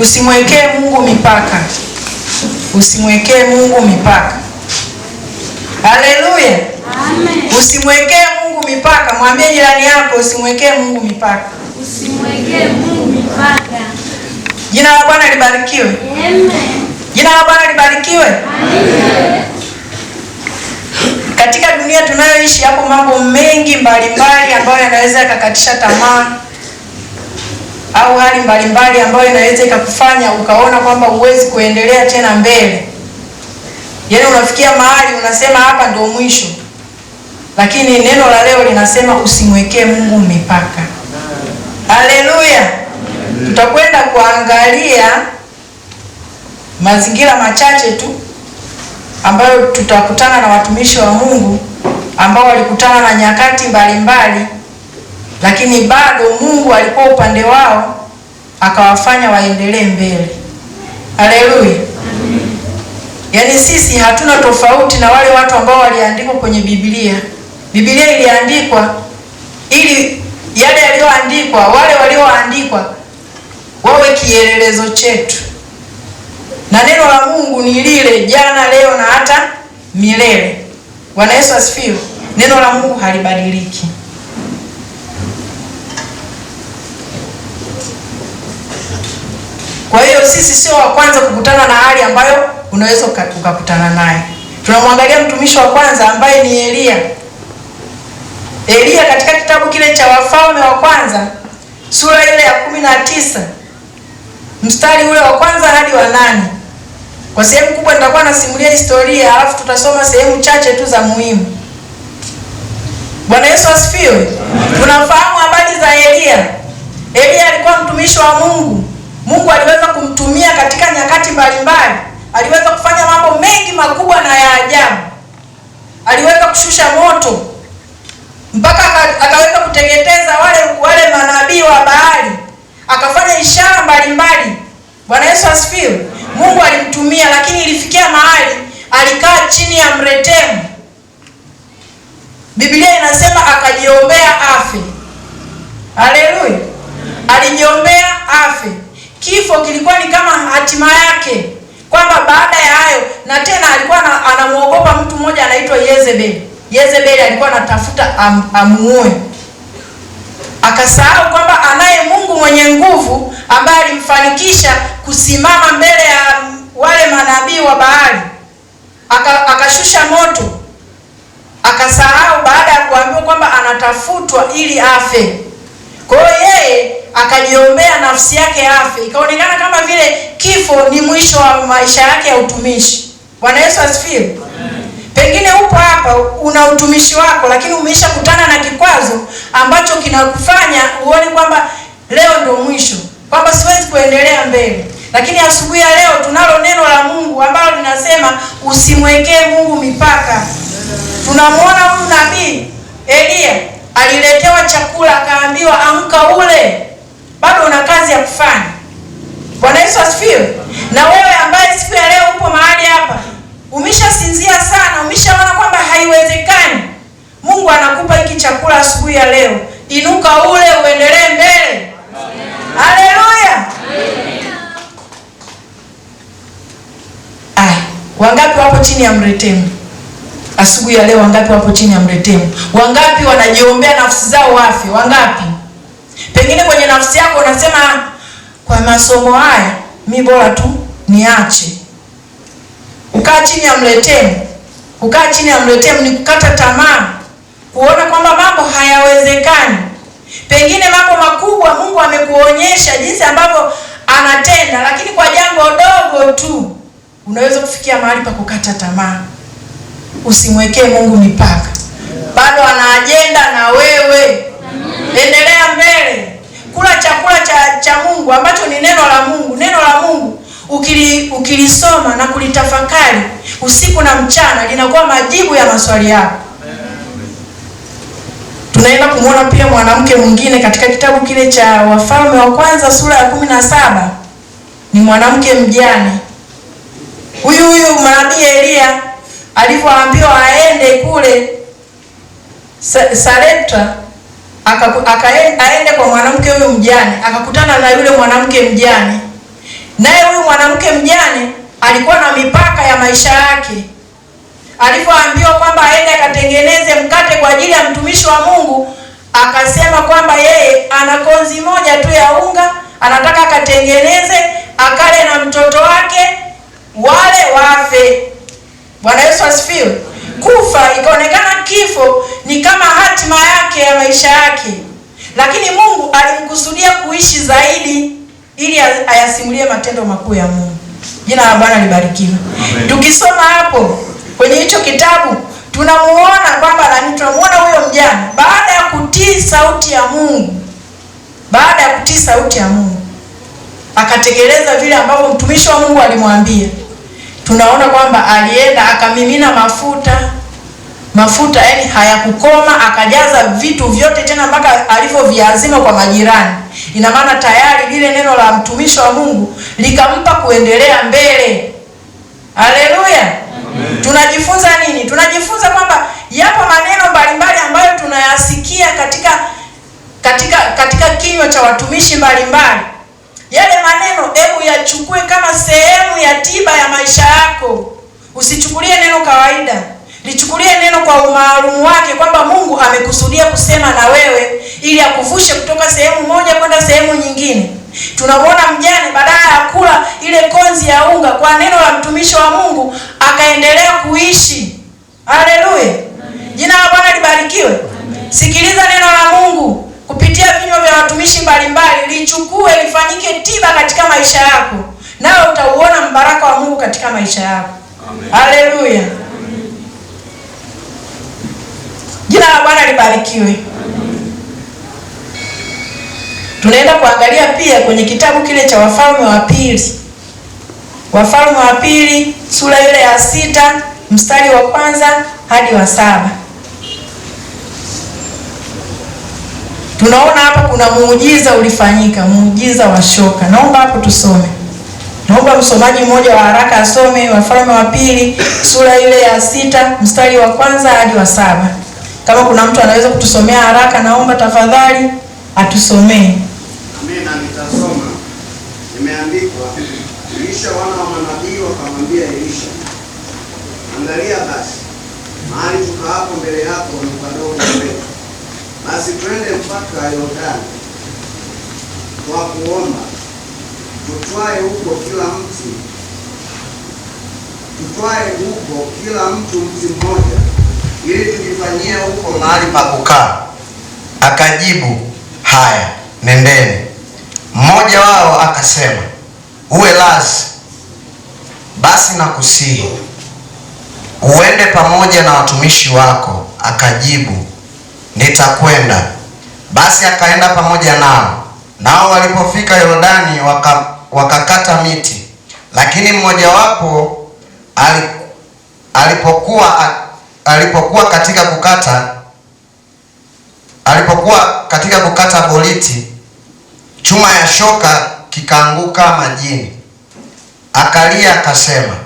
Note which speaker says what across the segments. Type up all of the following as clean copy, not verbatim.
Speaker 1: Usimwekee Mungu mipaka. Usimwekee Mungu mipaka. Haleluya.
Speaker 2: Amen.
Speaker 1: Usimwekee Mungu mipaka. Mwambie jirani yako usimwekee Mungu mipaka.
Speaker 2: Usimwekee Mungu mipaka.
Speaker 1: Jina la Bwana libarikiwe.
Speaker 2: Amen.
Speaker 1: Jina la Bwana libarikiwe.
Speaker 2: Amen.
Speaker 1: Katika dunia tunayoishi hapo mambo mengi mbalimbali ambayo yanaweza yakakatisha tamaa, au hali mbalimbali ambayo inaweza ikakufanya ukaona kwamba huwezi kuendelea tena mbele. Yaani unafikia mahali unasema hapa ndio mwisho. Lakini neno la leo linasema usimwekee Mungu mipaka. Haleluya. Tutakwenda kuangalia mazingira machache tu ambayo tutakutana na watumishi wa Mungu ambao walikutana na nyakati mbalimbali, lakini bado Mungu alikuwa upande wao akawafanya waendelee mbele. Haleluya. Yaani sisi hatuna tofauti na wale watu ambao waliandikwa kwenye Biblia. Biblia iliandikwa ili yale yaliyoandikwa, wale walioandikwa wawe kielelezo chetu. Na neno la Mungu ni lile jana, leo na hata milele. Bwana Yesu asifiwe. Neno la Mungu halibadiliki. Kwa hiyo sisi sio wa kwanza kukutana na hali ambayo unaweza ukakutana naye. Tunamwangalia mtumishi wa kwanza ambaye ni Elia. Elia katika kitabu kile cha Wafalme wa kwanza sura ile ya 19 mstari ule wa kwanza hadi wa 8. Kwa sehemu kubwa nitakuwa nasimulia historia, alafu tutasoma sehemu chache tu za muhimu. Bwana Yesu asifiwe. Tunafahamu habari za Elia. Elia alikuwa mtumishi wa Mungu. Mungu aliweza kumtumia katika nyakati mbalimbali. Aliweza kufanya mambo mengi makubwa na ya ajabu. Aliweza kushusha moto mpaka akaweza kuteketeza wale manabii wa Baali. Akafanya ishara mbalimbali. Bwana Yesu asifiwe. Mungu alimtumia, lakini ilifikia mahali alikaa chini ya mretemu. Biblia inasema akajiombea afe. Haleluya. Alijiombea afe. Kifo kilikuwa ni kama hatima yake, kwamba baada ya hayo, na tena alikuwa anamuogopa mtu mmoja anaitwa Yezebeli. Yezebeli alikuwa anatafuta amuue. Akasahau kwamba anaye Mungu mwenye nguvu ambaye alimfanikisha kusimama mbele ya wale manabii wa Baali. Akashusha moto. Akasahau baada ya kuambiwa kwamba anatafutwa ili afe. Kwa hiyo yeye akajiombea nafsi yake afe. Ikaonekana kama vile kifo ni mwisho wa maisha yake ya utumishi. Bwana Yesu asifiwe. Pengine upo hapa una utumishi wako, lakini umeshakutana na kikwazo ambacho kinakufanya uone kwamba leo ndio mwisho, kwamba siwezi kuendelea mbele. Lakini asubuhi ya leo tunalo neno la Mungu ambalo linasema usimwekee Mungu mipaka. Tunamuona huyu nabii Elia aliletewa chakula, akaambiwa amka ule, bado una kazi ya kufanya. Bwana Yesu asifiwe. Na wewe ambaye siku ya leo upo mahali hapa, umeshasinzia sana, umeshaona kwamba haiwezekani, Mungu anakupa hiki chakula asubuhi ya leo. Inuka ule, uendelee mbele. Haleluya. Wangapi wapo chini ya mretemu asubuhi ya leo? Wangapi wapo chini ya mretemu? Wangapi wanajiombea nafsi zao wafe? Wangapi? Pengine kwenye nafsi yako unasema kwa masomo haya mimi bora tu niache. Ukaa chini ya mretemu. Kukaa chini ya mretemu ni kukata tamaa, kuona kwamba mambo hayawezekani. Pengine mambo makubwa Mungu amekuonyesha jinsi ambavyo anatenda, lakini kwa jambo dogo tu unaweza kufikia mahali pa kukata tamaa. Usimwekee Mungu mipaka. Bado ana ajenda na wewe. Endelea mbele. Kula chakula cha Mungu ambacho ni neno la Mungu. Neno la Mungu ukilisoma na kulitafakari usiku na mchana linakuwa majibu ya maswali yako. Tunaenda kumwona pia mwanamke mwingine katika kitabu kile cha Wafalme wa kwanza sura ya 17. Ni mwanamke mjane. Huyu nabii Elia alipoambiwa aende kule Sarepta, aende kwa mwanamke huyu mjane, akakutana na yule mwanamke mjane. Naye huyu mwanamke mjane alikuwa na mipaka ya maisha yake. Alipoambiwa kwamba aende akatengeneze mkate kwa ajili ya mtumishi wa Mungu, akasema kwamba yeye ana konzi moja tu ya unga, anataka akatengeneze akale na mtoto wake wale wafe. Bwana Yesu asifiwe. Kufa ikaonekana kifo ni kama hatima yake ya maisha yake, lakini Mungu alimkusudia kuishi zaidi ili ayasimulie matendo makuu ya Mungu. Jina la Bwana libarikiwe. Tukisoma hapo kwenye hicho kitabu tunamuona kwamba tunamuona huyo mjane baada ya kutii sauti ya Mungu, akatekeleza vile ambavyo mtumishi wa Mungu alimwambia. Tunaona kwamba alienda akamimina mafuta, yani hayakukoma, akajaza vitu vyote tena mpaka alivyoviazima kwa majirani. Ina maana tayari lile neno la mtumishi wa Mungu likampa kuendelea mbele. Haleluya. Tunajifunza nini? Tunajifunza kwamba yapo maneno mbalimbali ambayo tunayasikia katika kinywa cha watumishi mbalimbali. Yale maneno hebu yachukue kama sehemu ya tiba ya maisha yako. Usichukulie neno kawaida. Lichukulie neno kwa umaalumu wake, kwamba Mungu amekusudia kusema na wewe ili akuvushe kutoka sehemu moja kwenda sehemu nyingine. Tunamwona mjane badala ya kula ile konzi ya unga kwa neno la mtumishi wa Mungu akaendelea kuishi. Haleluya. Jina la Bwana libarikiwe. Sikiliza neno la Mungu kupitia vinywa vya watumishi mbalimbali, lichukue lifanyike tiba katika maisha yako, nao utauona mbaraka wa Mungu katika maisha yako. Haleluya. Jina la Bwana libarikiwe. Tunaenda kuangalia pia kwenye kitabu kile cha Wafalme wa Pili. Wafalme wa Pili sura ile ya 6 mstari wa 1 hadi wa 7. Tunaona hapa kuna muujiza ulifanyika, muujiza wa shoka. Naomba hapo tusome. Naomba msomaji mmoja wa haraka asome Wafalme wa Pili sura ile ya 6 mstari wa 1 hadi wa 7. Kama kuna mtu anaweza kutusomea haraka, naomba tafadhali atusomee.
Speaker 3: Amina, nitasoma. Imeandikwa, Elisha wana wa manabii wakamwambia Elisha, angalia basi, mahali tukaapo mbele yako ni padogo kwetu. Basi twende mpaka Yordani kwa kuomba, tutwae huko kila mtu mti mmoja, ili tujifanyie huko mahali pa kukaa.
Speaker 4: Akajibu, haya, nendeni. Mmoja wao akasema, uwe lazi, basi nakusihi uende pamoja na watumishi wako. Akajibu, nitakwenda. Basi akaenda pamoja nao. Nao walipofika Yordani wakakata miti. Lakini mmojawapo alipokuwa katika kukata boliti, chuma ya shoka kikaanguka majini. Akalia akasema,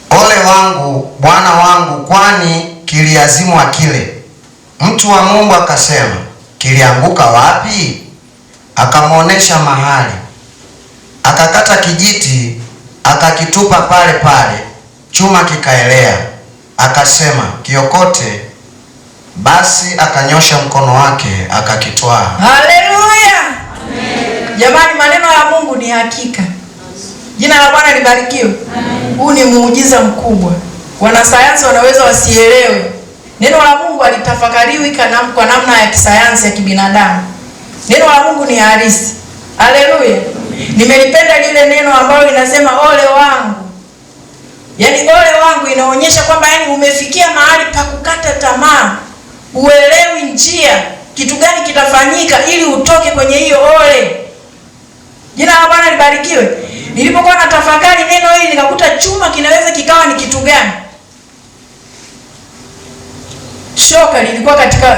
Speaker 4: ole wangu bwana wangu, kwani kiliazimwa kile. Mtu wa Mungu akasema, kilianguka wapi? Akamwonesha mahali. Akakata kijiti akakitupa pale pale, chuma kikaelea. Akasema, kiokote. Basi akanyosha mkono wake akakitwaa.
Speaker 1: Haleluya. Jamani, maneno ya Mungu ni hakika. Jina la Bwana libarikiwe. Huu ni muujiza mkubwa. Wanasayansi wanaweza wasielewe. Neno la Mungu alitafakariwi kwa namna ya kisayansi ya kibinadamu. Neno la Mungu ni halisi. Haleluya. Nimelipenda lile neno ambalo linasema ole wangu. Yaani ole wangu inaonyesha kwamba umefikia mahali pa kukata tamaa. Uelewi njia, kitu gani kitafanyika ili utoke kwenye hiyo ole. Jina la Bwana libarikiwe. Nilipokuwa natafakari neno hili nikakuta chuma kinaweza kikawa ni kitu gani? Shoka lilikuwa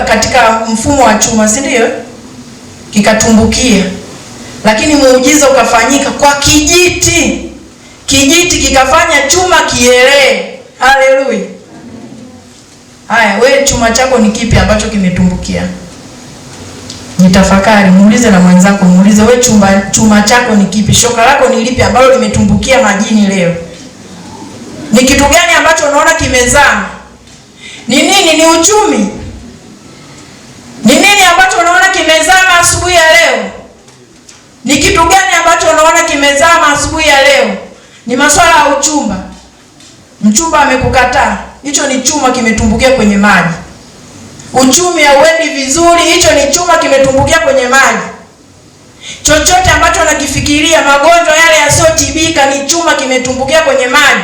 Speaker 1: katika mfumo wa chuma, si ndio? Kikatumbukia. Lakini muujiza ukafanyika kwa kijiti. Kijiti kikafanya chuma kielee. Haleluya. Haya, wewe chuma chako ni kipi ambacho kimetumbukia? Jitafakari, muulize na mwenzako, muulize wewe, chuma chako ni kipi? Shoka lako ni lipi ambalo limetumbukia majini leo? Ni kitu gani ambacho unaona kimezama? Ni nini? Ni uchumi? Ni nini ambacho unaona kimezama asubuhi ya leo? Ni kitu gani ambacho unaona kimezama asubuhi ya leo? Ni masuala ya uchumba. Mchumba amekukataa, hicho ni chuma kimetumbukia kwenye maji. Uchumi hauendi vizuri, hicho ni chuma kimetumbukia kwenye maji. Chochote ambacho unakifikiria, magonjwa yale yasiyotibika, ni chuma kimetumbukia kwenye maji.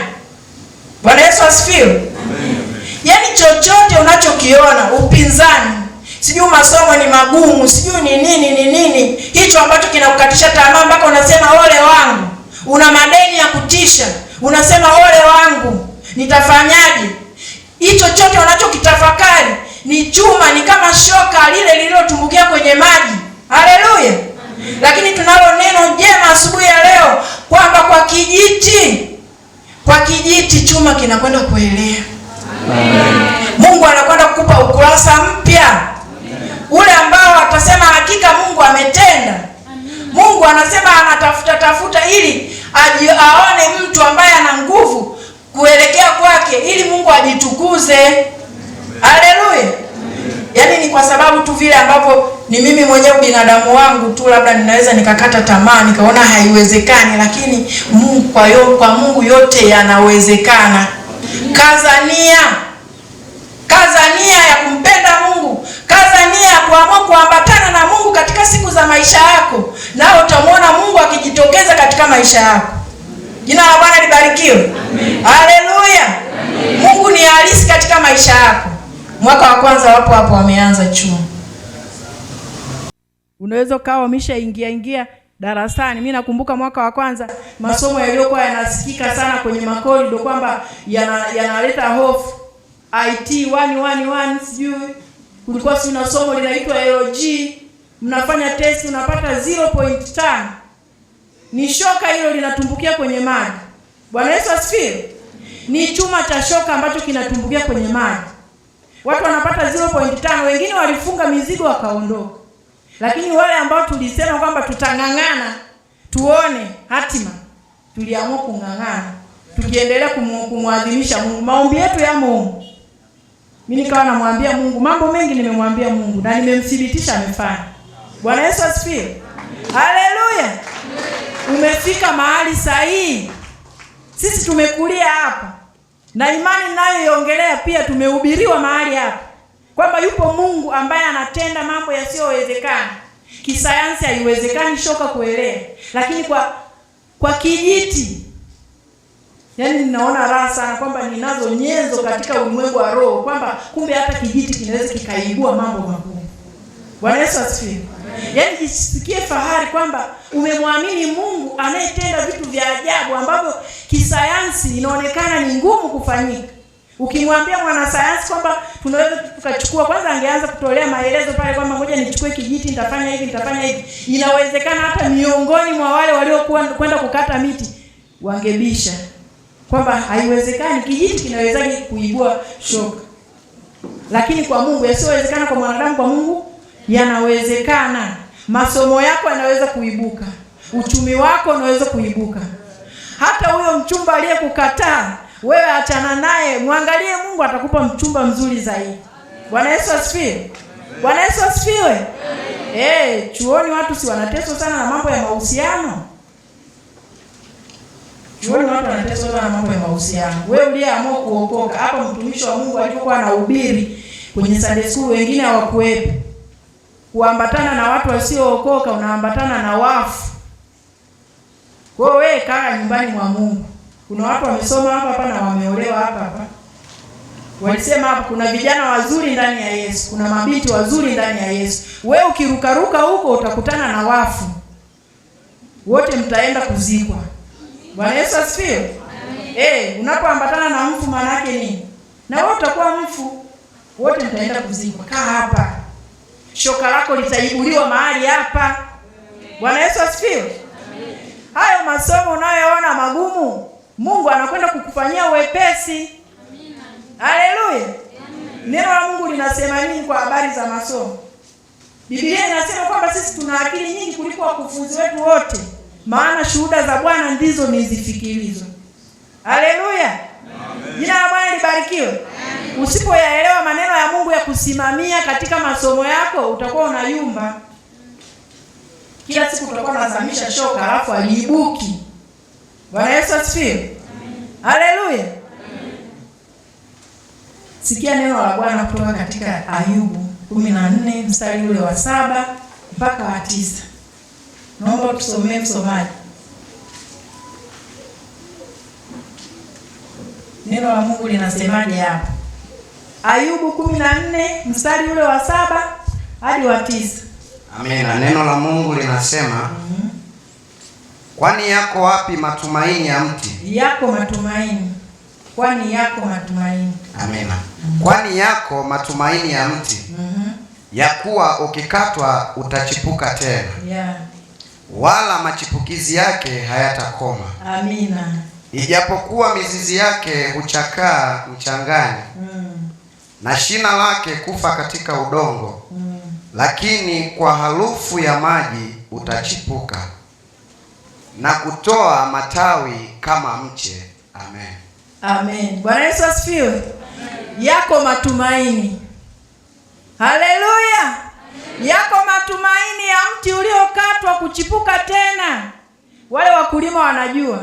Speaker 1: Bwana Yesu asifiwe. Yaani chochote unachokiona, upinzani, sijui masomo ni magumu, sijui ni nini, hicho ambacho kinakukatisha tamaa mpaka unasema ole wangu, una madeni ya kutisha, unasema ole wangu, nitafanyaje? Hicho chote unachokitafakari ni chuma, ni kama shoka lile lililotumbukia kwenye maji. Haleluya. Lakini tunalo neno jema asubuhi ya leo kwamba kwa kijiti chuma kinakwenda kuelea. Mungu anakwenda kukupa ukurasa mpya, ule ambao atasema hakika Mungu ametenda. Mungu anasema anatafuta ili aone mtu ambaye ana nguvu kuelekea kwake, ili Mungu ajitukuze. Haleluya. Yaani ni kwa sababu tu vile ambavyo ni mimi mwenyewe binadamu wangu tu, labda ninaweza nikakata tamaa, nikaona haiwezekani, lakini Mungu, kwa Mungu yote yanawezekana. Kaza nia ya kumpenda Mungu, kaza nia ya kuamua kuambatana na Mungu katika siku za maisha yako, nao utamwona Mungu akijitokeza katika maisha yako. Jina la Bwana libarikiwe. Haleluya. Mungu ni halisi katika maisha yako. Mwaka wa kwanza hapo wameanza chuo. Unaweza ukawa umeshaingia darasani. Mimi nakumbuka mwaka wa kwanza masomo yaliyokuwa yanasikika sana kwenye makorido kwamba yanaleta hofu. IT 111 sijui kulikuwa na somo linaitwa LG, mnafanya test unapata 0.5. Ni shoka hilo linatumbukia kwenye maji. Bwana Yesu asifiwe. Ni chuma cha shoka ambacho kinatumbukia kwenye maji. Watu wanapata 0.5, wengine walifunga mizigo wakaondoka. Lakini wale ambao tulisema kwamba tutang'ang'ana tuone hatima, tuliamua kung'ang'ana, tukiendelea kumwadhimisha Mungu. Maombi yetu yamo huko. Mimi nikawa namwambia Mungu, mambo mengi nimemwambia Mungu na nimemthibitisha amefanya. Bwana Yesu asifiwe. Haleluya. Umefika mahali sahihi. Sisi tumekulia hapa. Na imani ninayoiongelea pia tumehubiriwa mahali hapa kwamba yupo Mungu ambaye anatenda mambo yasiyowezekana. Kisayansi haiwezekani shoka kuelea, lakini kwa kijiti. Yaani ninaona raha sana kwamba ninazo nyenzo katika ulimwengu wa roho kwamba kumbe hata kijiti kinaweza kikaibua mambo magumu. Bwana Yesu asifiwe. Yaani jisikie fahari kwamba umemwamini Mungu anayetenda vitu vya ajabu ambavyo kisayansi inaonekana ni ngumu kufanyika. Ukimwambia mwanasayansi kwamba tunaweza tukachukua, kwanza angeanza kutolea maelezo pale kwamba ngoja nichukue kijiti nitafanya hivi. Inawezekana hata miongoni mwa wale waliokuwa kwenda kukata miti wangebisha kwamba haiwezekani, kijiti kinawezaje kuibua shoka. Lakini kwa Mungu yasiyowezekana kwa mwanadamu, kwa Mungu yanawezekana. Masomo yako yanaweza kuibuka, uchumi wako unaweza kuibuka. Hata huyo mchumba aliyekukataa wewe, achana naye, muangalie Mungu atakupa mchumba mzuri zaidi. Bwana Yesu asifiwe. Bwana Yesu asifiwe. Chuoni watu si wanateswa sana na mambo ya mahusiano. Chuoni watu wanateswa sana na mambo ya mahusiano. Wewe uliyeamua kuokoka, hapa mtumishi wa Mungu alikuwa anahubiri kwenye Sunday school, wengine hawakuwepo. Kuambatana na watu wasiookoka, unaambatana na wafu. Kwa hiyo wewe kaa nyumbani mwa Mungu. Kuna watu wamesoma hapa na wameolewa hapa. Walisema hapa kuna vijana wazuri ndani ya Yesu, kuna mabinti wazuri ndani ya Yesu. Wewe ukirukaruka huko utakutana na wafu. Wote mtaenda kuzikwa. Bwana Yesu asifiwe. Unapoambatana na mfu maana yake nini? Na wewe utakuwa mfu. Wote mtaenda kuzikwa. Kaa hapa. Shoka lako litaibuliwa mahali hapa. Bwana Yesu asifiwe. Hayo masomo unayoona magumu, Mungu anakwenda kukufanyia wepesi. Haleluya. Neno la Mungu linasema nini kwa habari za masomo? Biblia inasema kwamba sisi tuna akili nyingi kuliko wakufunzi wetu wote, maana shuhuda za Bwana ndizo nizifikirizo. Haleluya. Jina la Bwana libarikiwe. Usipoyaelewa maneno ya Mungu ya kusimamia katika masomo yako, utakuwa unayumba. Kila siku utakuwa unazamisha shoka alafu aliibuki. Bwana Yesu asifiwe. Haleluya. Sikia neno la Bwana kutoka katika Ayubu 14 mstari ule wa 7 mpaka wa 9. Naomba tusomee msomaji. Neno la Mungu linasemaje hapa? Ayubu 14 mstari ule wa 7 hadi wa 9.
Speaker 4: Amina. Neno la Mungu linasema, kwani yako wapi matumaini ya mti?
Speaker 1: Yako matumaini. Kwani yako matumaini.
Speaker 4: Amina. Kwani yako matumaini ya mti, ya kuwa ukikatwa utachipuka tena.
Speaker 1: Yeah.
Speaker 4: Wala machipukizi yake hayatakoma.
Speaker 1: Amina.
Speaker 4: Ijapokuwa mizizi yake huchakaa mchangani, na shina lake kufa katika udongo, lakini kwa harufu ya maji utachipuka na kutoa matawi kama mche. Amen.
Speaker 1: Amen. Bwana Yesu asifiwe. Yako matumaini. Haleluya. Yako matumaini ya mti uliokatwa kuchipuka tena. Wale wakulima wanajua,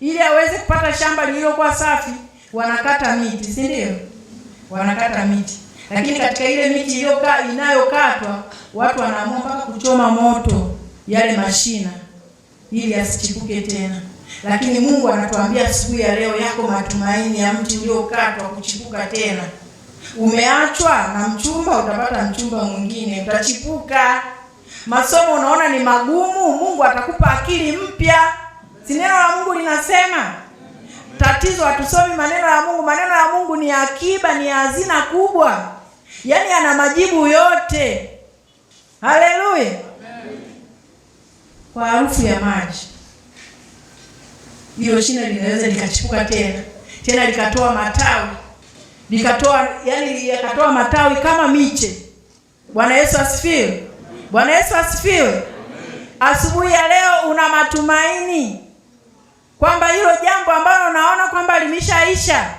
Speaker 1: ili aweze kupata shamba lililokuwa safi, wanakata miti, si ndio? Wanakata miti. Lakini katika ile miti inayokatwa, watu wanaamua mpaka kuchoma moto yale mashina ili asichipuke tena. Lakini Mungu anatuambia siku ya leo, yako matumaini ya mti uliokatwa kuchipuka tena. Umeachwa na mchumba, utapata mchumba mwingine, utachipuka. Masomo unaona ni magumu, Mungu atakupa akili mpya. Si neno la Mungu linasema? Tatizo hatusomi maneno ya Mungu. Maneno ya Mungu ni akiba, ni hazina kubwa. Yaani ana majibu yote. Haleluya. Kwa harufu ya maji, hilo shina linaweza likachipuka tena likatoa matawi, yakatoa matawi kama miche. Bwana Yesu asifiwe. Bwana Yesu asifiwe. Asubuhi ya leo una matumaini kwamba hilo jambo ambalo unaona kwamba limeshaisha,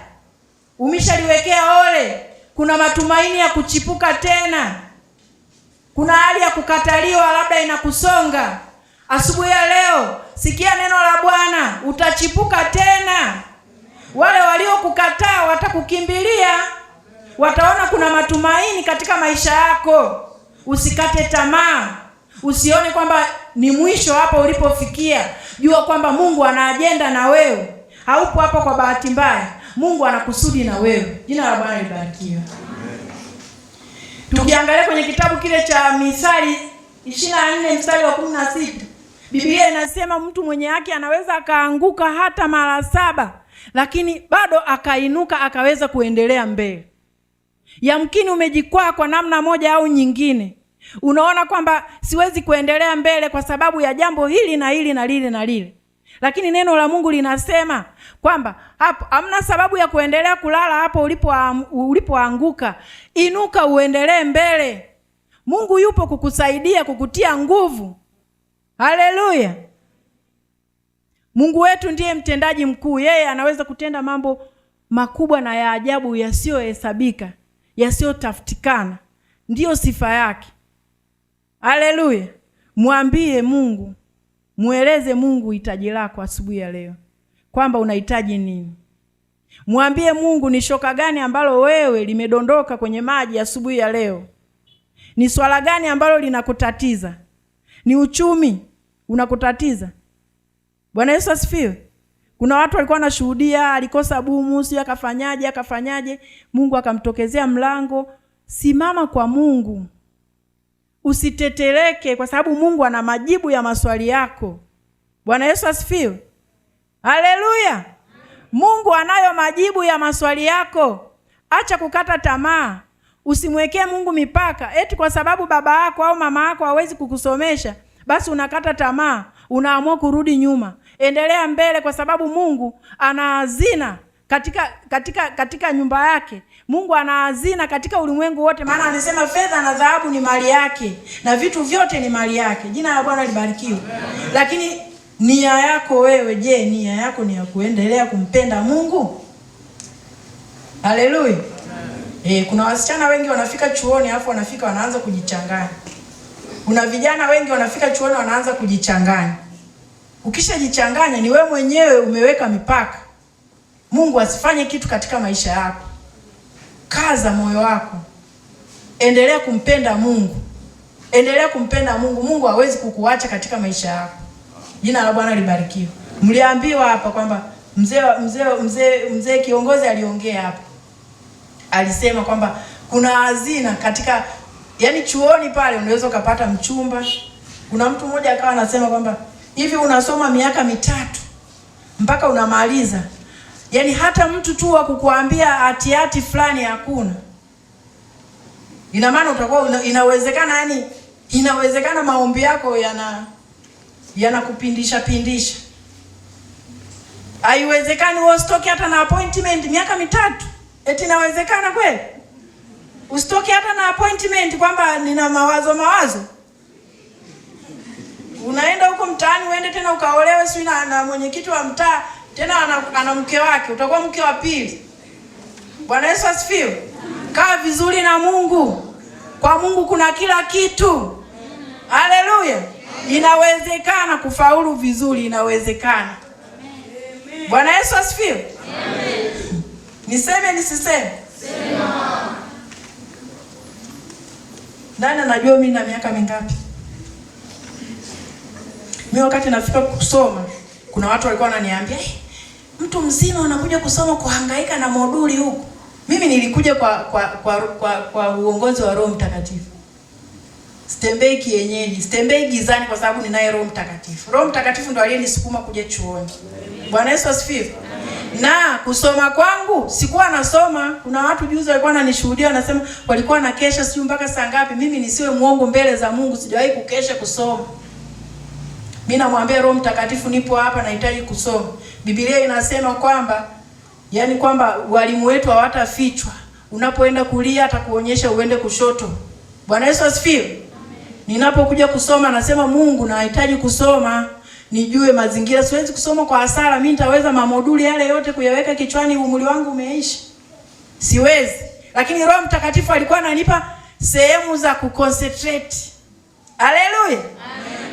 Speaker 1: umeshaliwekea ole, kuna matumaini ya kuchipuka tena. Kuna hali ya kukataliwa labda inakusonga. Asubuhi ya leo sikia neno la Bwana, utachipuka tena. Wale waliokukataa watakukimbilia, wataona kuna matumaini katika maisha yako. Usikate tamaa. Usione kwamba ni mwisho hapo ulipofikia. Jua kwamba Mungu ana ajenda na wewe. Haupo hapo kwa bahati mbaya. Mungu ana kusudi na wewe. Jina la Bwana libarikiwe. Tukiangalia kwenye kitabu kile cha Misali 24 mstari wa 16, Biblia inasema mtu mwenye haki anaweza akaanguka hata mara 7, lakini bado akainuka akaweza kuendelea mbele. Yamkini umejikwaa kwa namna moja au nyingine. Unaona kwamba siwezi kuendelea mbele kwa sababu ya jambo hili na hili na lile na lile. Lakini neno la Mungu linasema kwamba hapo hamna sababu ya kuendelea kulala hapo ulipoanguka. Inuka uendelee mbele. Mungu yupo kukusaidia, kukutia nguvu. Haleluya. Mungu wetu ndiye mtendaji mkuu. Yeye anaweza kutenda mambo makubwa na ya ajabu yasiyohesabika, yasiyotafutikana. Ndiyo sifa yake. Haleluya. Mwambie Mungu, mueleze Mungu hitaji lako asubuhi ya leo, kwamba unahitaji nini. Mwambie Mungu ni shoka gani ambalo wewe limedondoka kwenye maji asubuhi ya leo. Ni swala gani ambalo linakutatiza? Ni uchumi unakutatiza? Bwana Yesu asifiwe. Kuna watu walikuwa wanashuhudia, alikosa bumu, si akafanyaje, Mungu akamtokezea mlango. Simama kwa Mungu. Usiteteleke kwa sababu Mungu ana majibu ya maswali yako. Bwana Yesu asifiwe. Haleluya. Mungu anayo majibu ya maswali yako. Acha kukata tamaa. Usimwekee Mungu mipaka. Eti kwa sababu baba yako au mama yako hawezi kukusomesha, basi unakata tamaa, unaamua kurudi nyuma. Endelea mbele kwa sababu Mungu ana hazina katika nyumba yake. Mungu ana hazina katika ulimwengu wote, maana anasema fedha na dhahabu ni mali yake na vitu vyote ni mali yake. Jina la Bwana libarikiwe. Lakini nia yako wewe, je, nia yako ni ya kuendelea kumpenda Mungu? Haleluya. Kuna wasichana wengi wanafika chuoni alafu wanaanza kujichanganya. Kuna vijana wengi wanafika chuoni wanaanza kujichanganya. Ukishajichanganya ni wewe mwenyewe umeweka mipaka. Mungu asifanye kitu katika maisha yako. Kaza moyo wako. Endelea kumpenda Mungu. Endelea kumpenda Mungu. Mungu hawezi katika maisha yako. Jina la Bwana libarikiwe. Mliambiwa hapa kwamba mzee kiongozi aliongea hapa. Alisema kwamba kuna hazina katika, yani chuoni pale unaweza ukapata mchumba. Kuna mtu mmoja akawa anasema kwamba hivi unasoma miaka 3 mpaka unamaliza, yani hata mtu tu wa kukuambia hati fulani hakuna. Ina maana utakuwa inawezekana, yani inawezekana maombi yako yanakupindisha pindisha. Haiwezekani usitoke hata na appointment miaka 3. Eti inawezekana kweli? Usitoke hata na appointment kwamba nina mawazo. Unaenda huko mtaani uende tena ukaolewe si na mwenyekiti wa mtaa, tena ana mke wake, utakuwa mke wa pili. Bwana Yesu asifiwe. Kaa vizuri na Mungu. Kwa Mungu kuna kila kitu. Haleluya. Inawezekana kufaulu vizuri, inawezekana. Bwana Yesu asifiwe. Niseme nisiseme? Sema. Nani anajua mimi na miaka mingapi? Mimi wakati nafika kusoma, kuna watu walikuwa wananiambia, mtu mzima unakuja kusoma kuhangaika na moduli huko. Mimi nilikuja kwa uongozi wa Roho Mtakatifu. Sitembei kienyeji, sitembei gizani kwa sababu ninaye Roho Mtakatifu. Roho Mtakatifu ndo aliyenisukuma kuja chuoni. Bwana Yesu asifiwe. Na kusoma kwangu sikuwa nasoma. Kuna watu juzi walikuwa wananishuhudia wanasema walikuwa na kesha sio mpaka saa ngapi. Mimi nisiwe muongo mbele za Mungu, sijawahi kukesha kusoma. Mimi namwambia Roho Mtakatifu nipo hapa nahitaji kusoma. Biblia inasema kwamba kwamba walimu wetu hawatafichwa. Unapoenda kulia atakuonyesha uende kushoto. Bwana Yesu asifiwe. Ninapokuja kusoma nasema Mungu nahitaji kusoma. Nijue mazingira, siwezi kusoma kwa hasara. Mimi nitaweza mamoduli yale yote kuyaweka kichwani, umri wangu umeishi? Siwezi. Lakini Roho Mtakatifu alikuwa ananipa sehemu za kuconcentrate. Haleluya.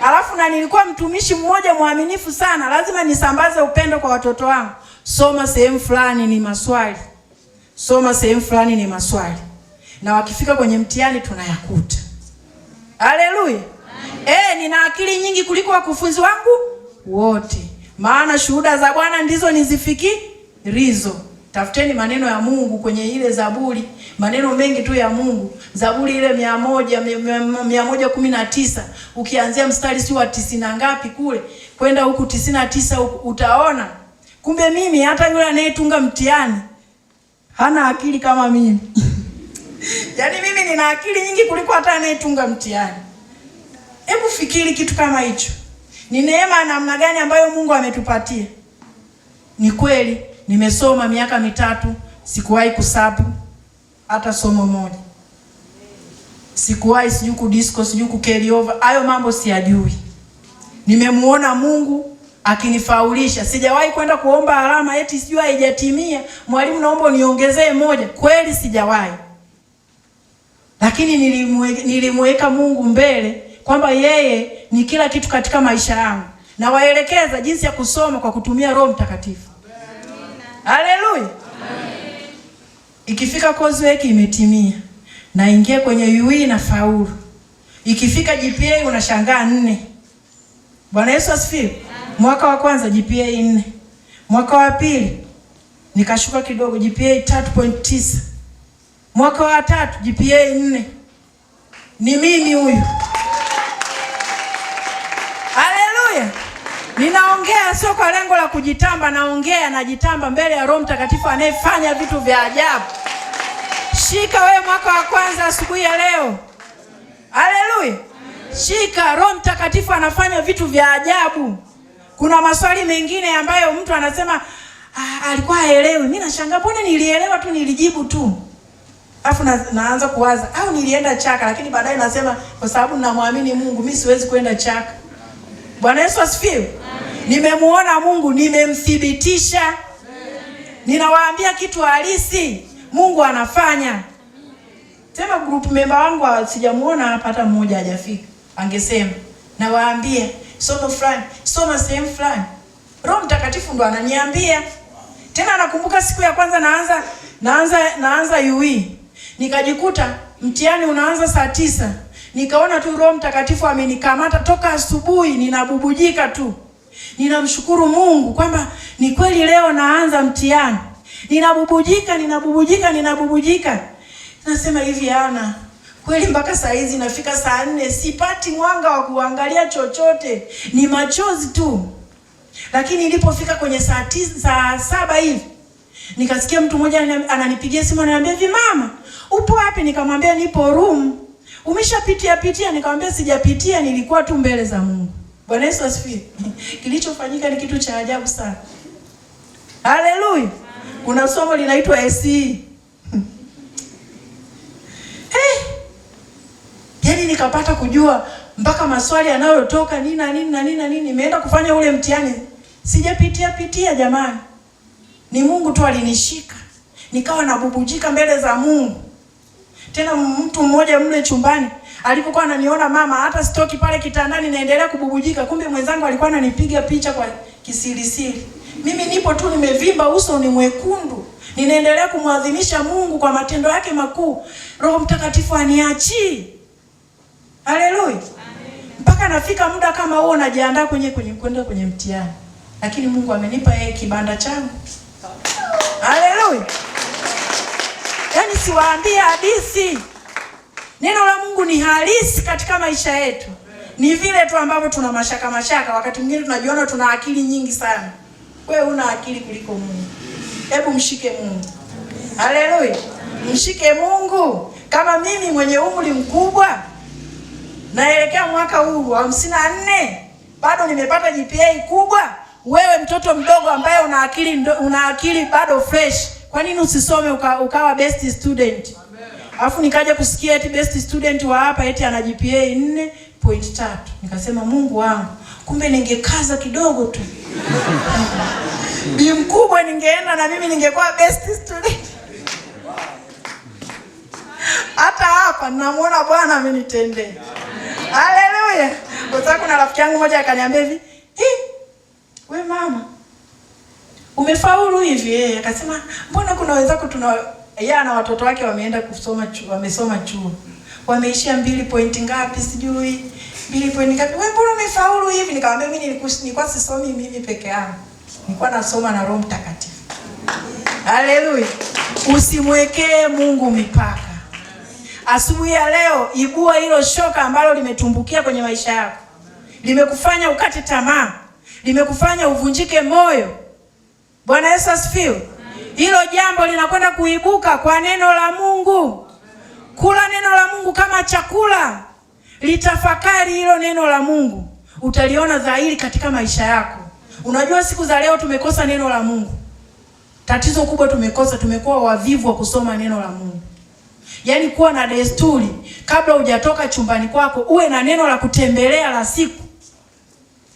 Speaker 1: Alafu na nilikuwa mtumishi mmoja mwaminifu sana, lazima nisambaze upendo kwa watoto wangu. Soma sehemu fulani ni maswali. Soma sehemu fulani ni maswali. Na wakifika kwenye mtihani tunayakuta. Haleluya. Nina akili nyingi kuliko wakufunzi wangu wote. Maana shuhuda za Bwana ndizo nizifikirizo. Tafuteni maneno ya Mungu kwenye ile Zaburi, maneno mengi tu ya Mungu. Zaburi ile 119, ukianzia mstari si wa 90 ngapi kule, kwenda huku 99 utaona. Kumbe mimi hata yule anayetunga mtihani hana akili kama mimi. Yaani mimi nina akili nyingi kuliko hata anayetunga mtihani. Hebu fikiri kitu kama hicho. Ni neema namna gani ambayo Mungu ametupatia. Ni kweli nimesoma miaka 3, sikuwahi kusabu hata somo moja. Sikuwahi sijui kudisco, sijui kucarry over. Hayo mambo siyajui. Nimemuona Mungu akinifaulisha. Sijawahi kwenda kuomba alama eti sijui haijatimia, mwalimu naomba niongezee 1. Kweli sijawahi. Lakini nilimweka Mungu mbele kwamba yeye ni kila kitu katika maisha yangu. Na waelekeza jinsi ya kusoma kwa kutumia Roho Mtakatifu. Haleluya. Ikifika coursework imetimia, naingia kwenye UE na faulu. Ikifika GPA unashangaa 4. Bwana Yesu asifiwe. Mwaka wa kwanza GPA 4. Mwaka wa pili nikashuka kidogo GPA 3.9. Mwaka wa 3 GPA 4. Ni mimi huyu. Haleluya. Ninaongea sio kwa lengo la kujitamba, naongea najitamba mbele ya Roho Mtakatifu anayefanya vitu vya ajabu. Shika wewe mwaka wa kwanza asubuhi ya leo. Haleluya. Shika, Roho Mtakatifu anafanya vitu vya ajabu. Kuna maswali mengine ambayo mtu anasema alikuwa haelewi. Mimi nashangaa mbona nilielewa tu, nilijibu tu. Alafu naanza kuwaza au nilienda chaka, lakini baadaye nasema kwa sababu ninamwamini Mungu mimi siwezi kwenda chaka. Bwana Yesu asifiwe. Nimemuona Mungu, nimemthibitisha. Ninawaambia kitu halisi, Mungu anafanya. Sema group member wangu sijamuona hapa hata mmoja hajafika. Angesema nawaambia somo fulani, soma sehemu fulani. Roho Mtakatifu ndo ananiambia. Tena nakumbuka siku ya kwanza naanza UE. Nikajikuta mtihani unaanza saa 9. Nikaona tu Roho Mtakatifu amenikamata toka asubuhi ninabubujika tu. Ninamshukuru Mungu kwamba ni kweli leo naanza mtihani. Ninabubujika. Nasema hivi Ana, kweli mpaka saa hizi nafika saa 4 sipati mwanga wa kuangalia chochote. Ni machozi tu. Lakini nilipofika kwenye saa 7 hivi, nikasikia mtu mmoja ananipigia simu ananiambia hivi, mama, upo wapi? Nikamwambia nipo room. Umeshapitia? Nikamwambia sijapitia, nilikuwa tu mbele za Mungu. Bwana Yesu asifiwe. Kilichofanyika ni kitu cha ajabu sana. Haleluya. Kuna somo linaitwa SE. Yaani nikapata kujua mpaka maswali yanayotoka nini. Nimeenda kufanya ule mtihani. Sijapitia jamani. Ni Mungu tu alinishika. Nikawa nabubujika mbele za Mungu. Tena mtu mmoja mle chumbani alipokuwa ananiona mama hata stoki pale kitandani naendelea kububujika, kumbe mwenzangu alikuwa ananipiga picha kwa kisirisiri. Mimi nipo tu nimevimba, uso ni mwekundu. Ninaendelea kumwadhimisha Mungu kwa matendo yake makuu. Roho Mtakatifu aniachii. Haleluya. Mpaka nafika muda kama huo najiandaa kwenda kwenye mtihani. Lakini Mungu amenipa yeye kibanda changu. Haleluya. Yaani siwaambie hadithi. Neno la Mungu ni halisi katika maisha yetu. Ni vile tu ambavyo tuna mashaka. Wakati mwingine tunajiona tuna akili nyingi sana. Wewe una akili kuliko Mungu. Hebu mshike Mungu. Haleluya. Mshike Mungu. Kama mimi mwenye umri mkubwa naelekea mwaka huu wa 54, bado nimepata GPA kubwa. Wewe mtoto mdogo ambaye una akili bado fresh, kwa nini usisome ukawa best student? Alafu nikaja kusikia eti best student wa hapa eti ana GPA 4.3. Nikasema Mungu wangu, kumbe ningekaza kidogo tu. Bi mkubwa ningeenda na mimi ningekuwa best student. Hata hapa ninamuona Bwana amenitendea. Haleluya. Kwa sababu kuna rafiki yangu mmoja akaniambia hivi, we mama, umefaulu hivi? Akasema, mbona kuna wenzako yeye na watoto wake wameenda wamesoma chuo. Wameishia 2 point ngapi sijui. 2 point ngapi. Wewe mbona umefaulu hivi? Nikamwambia mimi nilikuwa sisomi mimi peke yangu. Nilikuwa nasoma na Roho Mtakatifu. Haleluya. Usimwekee Mungu mipaka. Asubuhi ya leo ibua hilo shoka ambalo limetumbukia kwenye maisha yako. Limekufanya ukate tamaa. Limekufanya uvunjike moyo. Bwana Yesu asifiwe. Hilo jambo linakwenda kuibuka kwa neno la Mungu. Kula neno la Mungu kama chakula. Litafakari hilo neno la Mungu. Utaliona dhahiri katika maisha yako. Unajua siku za leo tumekosa neno la Mungu. Tatizo kubwa tumekuwa wavivu wa kusoma neno la Mungu. Yaani kuwa na desturi kabla hujatoka chumbani kwako uwe na neno la kutembelea la siku.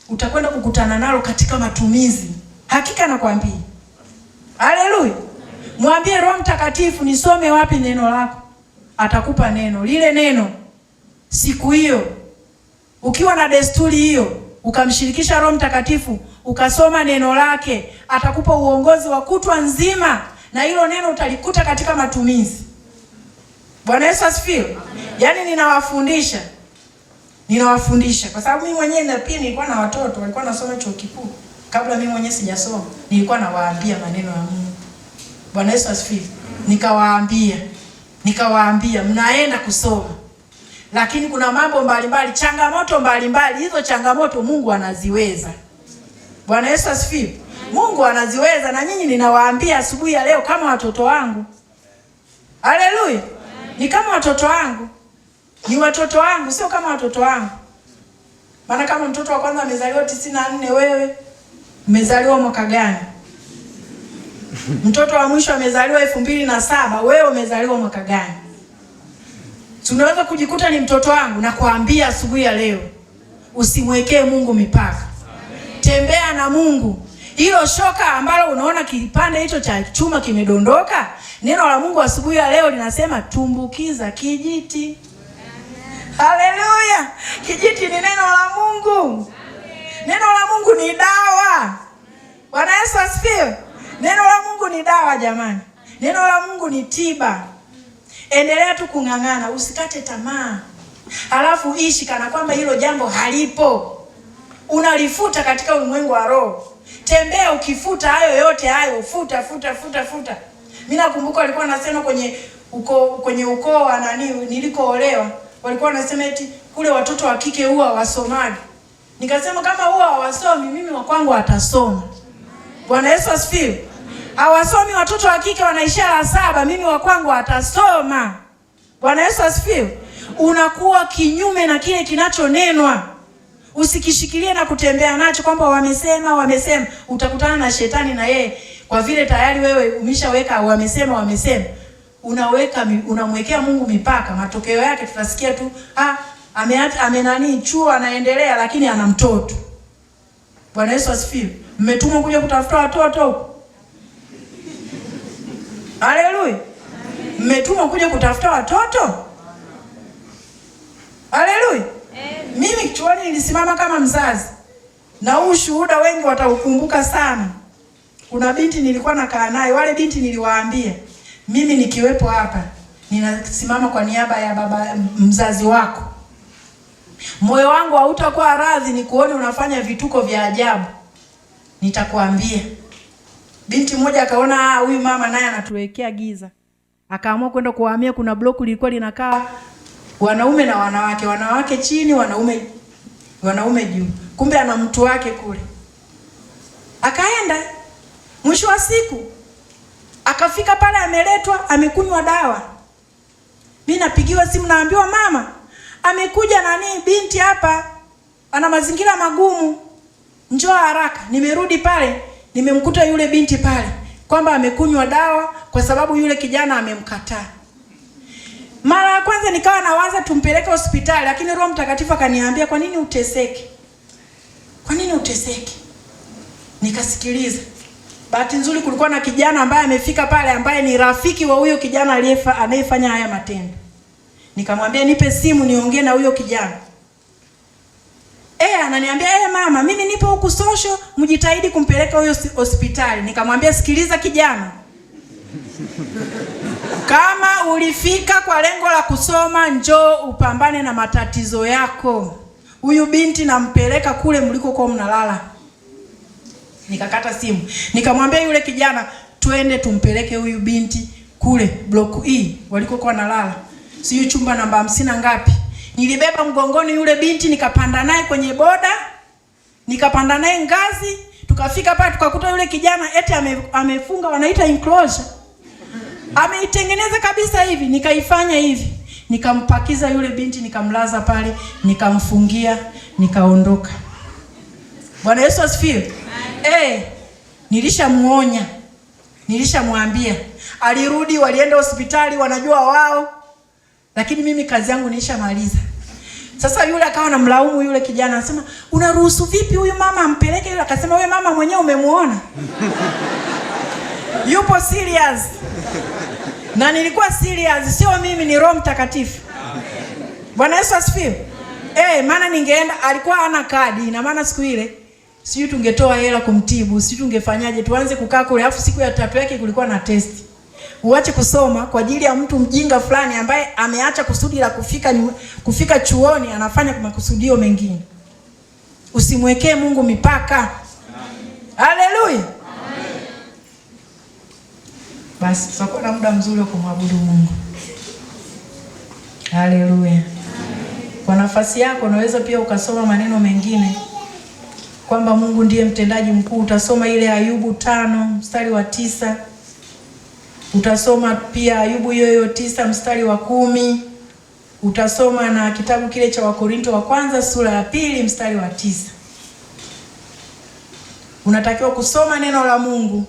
Speaker 1: Utakwenda kukutana nalo katika matumizi. Hakika nakwambia. Haleluya. Mwambie Roho Mtakatifu nisome wapi neno lako. Atakupa neno. Lile neno siku hiyo ukiwa na desturi hiyo, ukamshirikisha Roho Mtakatifu, ukasoma neno lake, atakupa uongozi wa kutwa nzima na hilo neno utalikuta katika matumizi. Bwana Yesu asifiwe. Yaani ninawafundisha kwa sababu mimi mwenyewe na pia nilikuwa na watoto walikuwa nasoma chuo kikuu. Kabla mimi mwenyewe sijasoma, nilikuwa nawaambia maneno ya Mungu. Bwana Yesu asifiwe. Nikawaambia mnaenda kusoma. Lakini kuna mambo mbalimbali, changamoto mbalimbali. Hizo changamoto Mungu anaziweza. Bwana Yesu asifiwe. Mungu anaziweza na nyinyi ninawaambia asubuhi ya leo kama watoto wangu. Haleluya. Ni kama watoto wangu. Ni watoto wangu, sio kama watoto wangu. Maana kama mtoto wa kwanza amezaliwa 94, wewe umezaliwa mwaka gani? Mtoto wa mwisho amezaliwa 2007, wewe umezaliwa mwaka gani? Tunaweza kujikuta ni mtoto wangu. Na kuambia asubuhi ya leo, usimwekee Mungu mipaka. Tembea na Mungu. Hilo shoka ambalo unaona kipande hicho cha chuma kimedondoka, neno la Mungu asubuhi ya leo linasema tumbukiza kijiti. Haleluya! Kijiti ni neno la Mungu. Neno la Mungu ni dawa. Bwana Yesu asifiwe. Neno la Mungu ni dawa jamani. Neno la Mungu ni tiba. Endelea tu kung'ang'ana, usikate tamaa. Halafu ishi kana kwamba hilo jambo halipo. Unalifuta katika ulimwengu wa roho. Tembea ukifuta hayo yote hayo, futa. Mimi nakumbuka walikuwa wanasema kwenye ukoo wa nilikoolewa, walikuwa wanasema eti kule watoto wa kike huwa wasomaji. Nikasema kama huwa hawasomi, mimi wa kwangu atasoma. Bwana Yesu asifiwe. Hawasomi watoto wa kike, wanaishia la 7, mimi wa kwangu atasoma. Bwana Yesu asifiwe. Unakuwa kinyume na kile kinachonenwa. Usikishikilie na kutembea nacho kwamba wamesema. Utakutana na shetani na yeye. Kwa vile tayari wewe umeshaweka wamesema. Unamwekea Mungu mipaka. Matokeo yake tutasikia tu chuo anaendelea lakini ana mtoto. Bwana Yesu asifiwe. Mmetumwa kuja kutafuta watoto. Haleluya. Mmetumwa kuja kutafuta watoto. Haleluya. Mimi chuoni nilisimama kama mzazi. Na huu shuhuda wengi wataukumbuka sana. Kuna binti nilikuwa nakaa naye, wale binti niliwaambia, mimi nikiwepo hapa, ninasimama kwa niaba ya baba mzazi wako. Moyo wangu hautakuwa radhi nikuone unafanya vituko vya ajabu. Nitakwambia. Binti mmoja akaona huyu mama naye anatuwekea giza. Akaamua kwenda kuhamia, kuna bloku lilikuwa linakaa wanaume na wanawake chini, wanaume juu. Kumbe ana mtu wake kule. Akaenda, mwisho wa siku akafika pale, ameletwa, amekunywa dawa. Mimi napigiwa simu, naambiwa mama, amekuja binti hapa, ana mazingira magumu, njoo haraka. Nimerudi pale, nimemkuta yule binti pale kwamba amekunywa dawa kwa sababu yule kijana amemkataa. Mara ya kwanza nikawa nawaza tumpeleke hospitali, lakini Roho Mtakatifu akaniambia kwa nini uteseke? Kwa nini uteseke? Nikasikiliza. Bahati nzuri kulikuwa na kijana ambaye amefika pale ambaye ni rafiki wa huyo kijana anayefanya haya matendo. Nikamwambia nipe simu niongee na huyo kijana. Ananiambia mama, mimi nipo huku social, mjitahidi kumpeleka huyo hospitali. Nikamwambia sikiliza kijana. Kama ulifika kwa lengo la kusoma, njoo upambane na matatizo yako. Huyu binti nampeleka kule mlikokuwa mnalala. Nikakata simu. Nikamwambia yule kijana, twende tumpeleke huyu binti kule block E walikokuwa nalala. Siyo chumba namba 50 ngapi. Nilibeba mgongoni yule binti, nikapanda naye kwenye boda, nikapanda naye ngazi, tukafika pale tukakuta yule kijana eti amefunga wanaita enclosure. Ameitengeneza kabisa hivi, nikaifanya hivi. Nikampakiza yule binti, nikamlaza pale, nikamfungia, nikaondoka. Bwana Yesu asifiwe. Nilishamuonya. Nilishamwambia. Alirudi, walienda hospitali, wanajua wao. Lakini mimi kazi yangu nilishamaliza. Sasa yule akawa anamlaumu yule kijana, anasema, "Unaruhusu vipi huyu mama ampeleke yule?" Akasema, "Wewe mama mwenyewe umemuona." Yupo serious. Na nilikuwa serious, sio mimi, ni Roho Mtakatifu. Bwana Yesu asifiwe. Maana ningeenda, alikuwa hana kadi, na maana siku ile sijui tungetoa hela kumtibu, sijui tungefanyaje, tuanze kukaa kule, alafu siku ya 3 yake kulikuwa na test. Uache kusoma kwa ajili ya mtu mjinga fulani ambaye ameacha kusudi la kufika chuoni, anafanya kwa makusudio mengine. Usimwekee Mungu mipaka. Haleluya. Basi tutakuwa na muda mzuri wa kumwabudu Mungu. Haleluya. Kwa nafasi yako unaweza pia ukasoma maneno mengine kwamba Mungu ndiye mtendaji mkuu. Utasoma ile Ayubu 5 mstari wa 9. Utasoma pia Ayubu hiyo 9 mstari wa 10. Utasoma na kitabu kile cha Wakorinto wa kwanza sura ya 2 mstari wa 9. Unatakiwa kusoma neno la Mungu.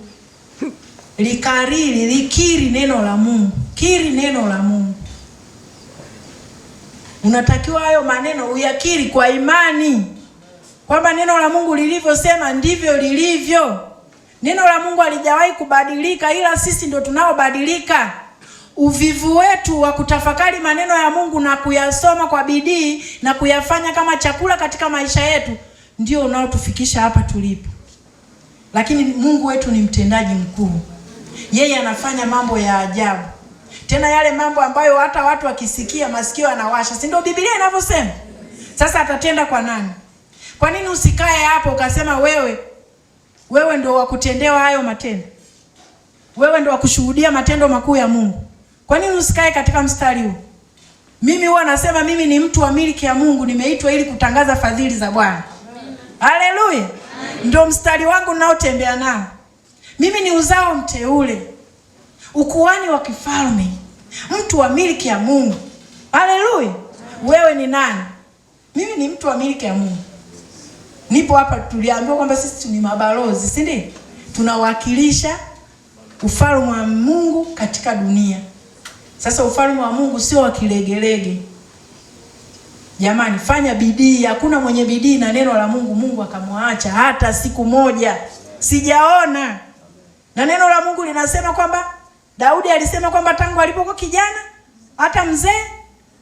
Speaker 1: likariri, likiri neno la Mungu. Kiri neno la Mungu. Unatakiwa hayo maneno uyakiri kwa imani, kwamba neno la Mungu lilivyosema ndivyo lilivyo. Neno la Mungu halijawahi kubadilika, ila sisi ndio tunaobadilika. Uvivu wetu wa kutafakari maneno ya Mungu na kuyasoma kwa bidii na kuyafanya kama chakula katika maisha yetu ndio unaotufikisha hapa tulipo. Lakini Mungu wetu ni mtendaji mkuu. Yeye anafanya mambo ya ajabu. Tena yale mambo ambayo hata watu wakisikia masikio yanawasha. Si ndio Biblia inavyosema? Sasa atatenda kwa nani? Kwa nini usikae hapo ukasema wewe ndio wa kutendewa hayo matendo? Wewe ndio wa kushuhudia matendo makuu ya Mungu. Kwa nini usikae katika mstari huu? Mimi huwa nasema mimi ni mtu wa miliki ya Mungu, nimeitwa ili kutangaza fadhili za Bwana. Haleluya. Ndio mstari wangu ninaotembea nao. Mimi ni uzao mteule, ukuhani wa kifalme, mtu wa miliki ya Mungu. Haleluya. Wewe ni nani? Mimi ni mtu wa miliki ya Mungu. Nipo hapa, tuliambiwa kwamba sisi ni mabalozi, si ndio? Tunawakilisha ufalme wa Mungu katika dunia. Sasa ufalme wa Mungu sio wa kilegelege. Jamani, fanya bidii. Hakuna mwenye bidii na neno la Mungu Mungu akamwacha hata siku moja. Sijaona. Na neno la Mungu linasema kwamba Daudi alisema kwamba tangu alipokuwa kijana hata mzee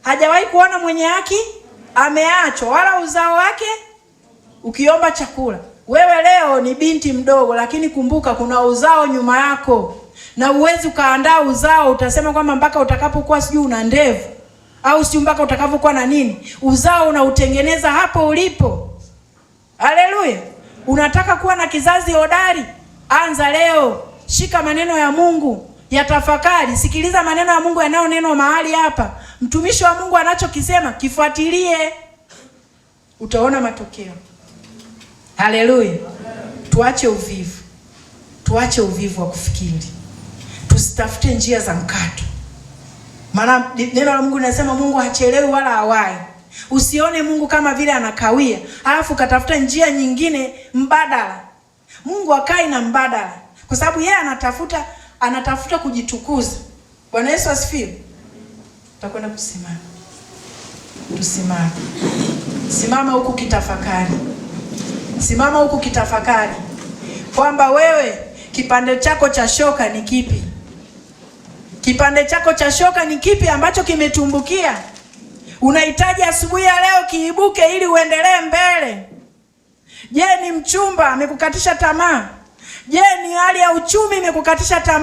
Speaker 1: hajawahi kuona mwenye haki ameachwa, wala uzao wake ukiomba chakula. Wewe leo ni binti mdogo, lakini kumbuka kuna uzao nyuma yako. Na uwezi ukaandaa uzao utasema kwamba mpaka utakapokuwa sijui una ndevu au sijui mpaka utakapokuwa na nini. Uzao unautengeneza hapo ulipo. Haleluya. Unataka kuwa na kizazi hodari? Anza leo. Shika maneno ya Mungu, yatafakari, sikiliza maneno ya Mungu yanayonenwa mahali hapa. Mtumishi wa Mungu anachokisema kifuatilie. Utaona matokeo. Haleluya. Tuache uvivu. Tuache uvivu wa kufikiri. Tusitafute njia za mkato. Maana neno la Mungu linasema Mungu hachelewi wala hawai. Usione Mungu kama vile anakawia, alafu katafuta njia nyingine mbadala. Mungu hakai na mbadala, kwa sababu yeye anatafuta kujitukuza. Bwana Yesu asifiwe. Tutakwenda kusimama. Tusimame. Simama huku kitafakari. Simama huku kitafakari kwamba wewe kipande chako cha shoka ni kipi? Kipande chako cha shoka ni kipi ambacho kimetumbukia? Unahitaji asubuhi ya leo kiibuke ili uendelee mbele. Je, ni mchumba amekukatisha tamaa? Je, ni hali ya uchumi imekukatisha tamaa?